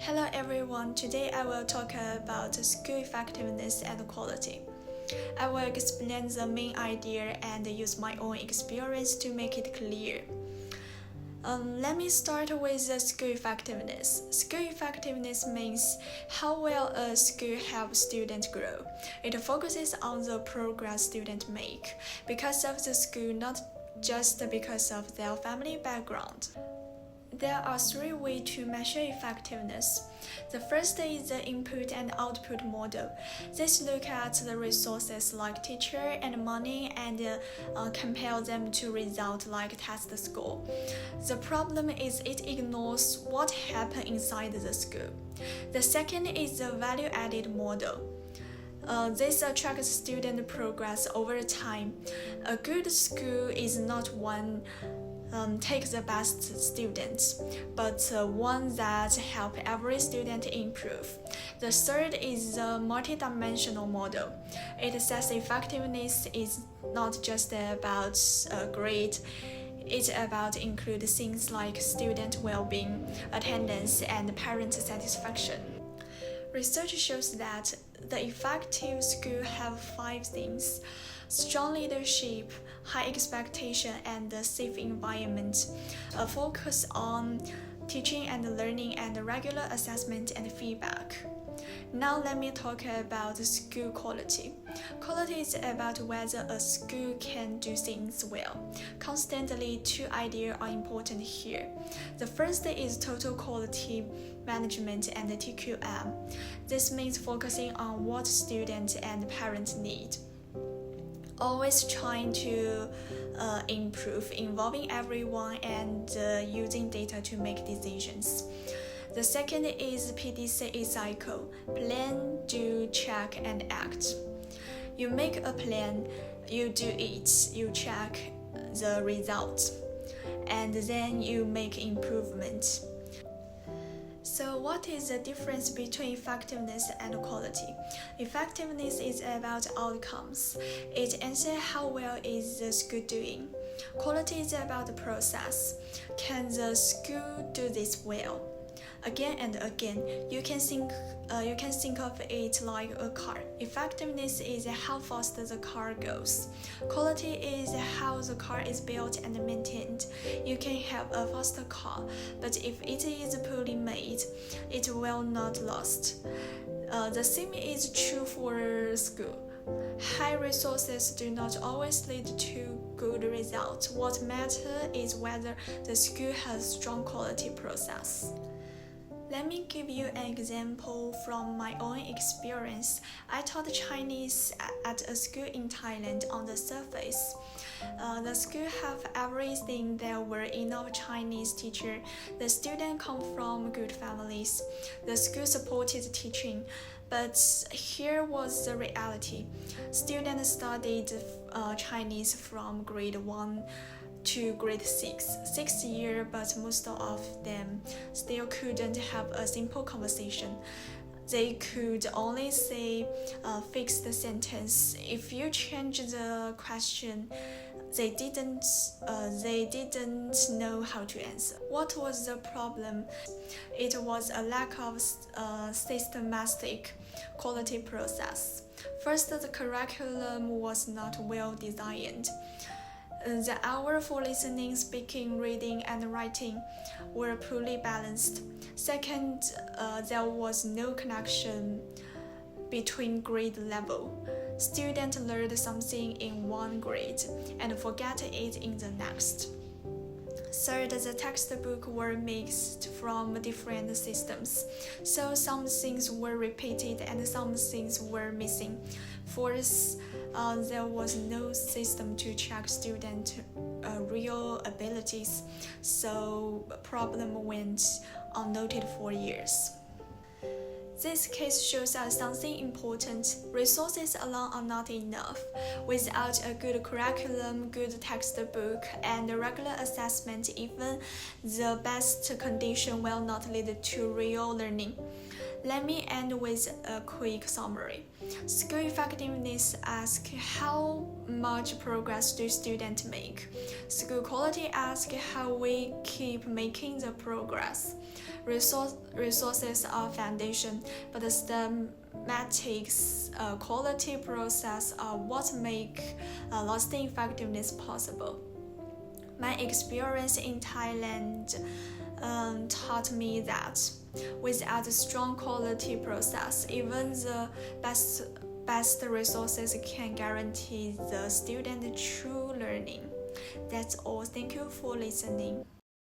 Hello everyone, today I will talk about school effectiveness and quality. I will explain the main idea and use my own experience to make it clear. Let me start with the school effectiveness. School effectiveness means how well a school helps students grow. It focuses on the progress students make because of the school, not just because of their family background. There are three ways to measure effectiveness. The first is the input and output model. This looks at the resources like teacher and money and compare them to results like test score. The problem is it ignores what happened inside the school. The second is the value-added model. This tracks student progress over time. A good school is not one take the best students, but one that help every student improve. The third is the multidimensional model. It says effectiveness is not just about grade. It's about include things like student well-being, attendance, and parent satisfaction. Research shows that the effective school have 5 things: strong leadership, high expectation, and a safe environment. A focus on teaching and learning and regular assessment and feedback. Now let me talk about school quality. Quality is about whether a school can do things well. Constantly, 2 ideas are important here. The first is total quality management and TQM. This means focusing on what students and parents need. Always trying to improve, involving everyone and using data to make decisions. The second is PDCA cycle: plan, do, check, and act. You make a plan, you do it, you check the results, and then you make improvements. So what is the difference between effectiveness and quality? Effectiveness is about outcomes. It answers how well is the school doing. Quality is about the process. Can the school do this well? Again and again, you can think of it like a car. Effectiveness is how fast the car goes. Quality is how the car is built and maintained. You can have a faster car, but if it is poorly made, it will not last. The same is true for school. High resources do not always lead to good results. What matters is whether the school has strong quality process. Let me give you an example from my own experience. I taught Chinese at a school in Thailand. On the surface, the school have everything. There were enough Chinese teachers. The students come from good families. The school supported teaching. But here was the reality. Students studied Chinese from grade 1 to grade 6 years, but most of them still couldn't have a simple conversation. They could only say fixed sentence. If you change the question, they didn't know how to answer. What was the problem? It was a lack of systematic quality process. First, the curriculum was not well designed. The hours for listening, speaking, reading, and writing were poorly balanced. Second, there was no connection between grade level. Students learned something in one grade and forget it in the next. Third, the textbooks were mixed from different systems, so some things were repeated and some things were missing. Fourth, there was no system to check student real abilities, so problem went unnoted for years. This case shows us something important. Resources alone are not enough. Without a good curriculum, good textbook, and regular assessment, even the best condition will not lead to real learning. Let me end with a quick summary. School effectiveness asks how much progress do students make. School quality asks how we keep making the progress. Resources are foundation, but the systematics, quality process are what make lasting effectiveness possible. My experience in Thailand taught me that without a strong quality process, even the best resources can guarantee the student true learning. That's all. Thank you for listening.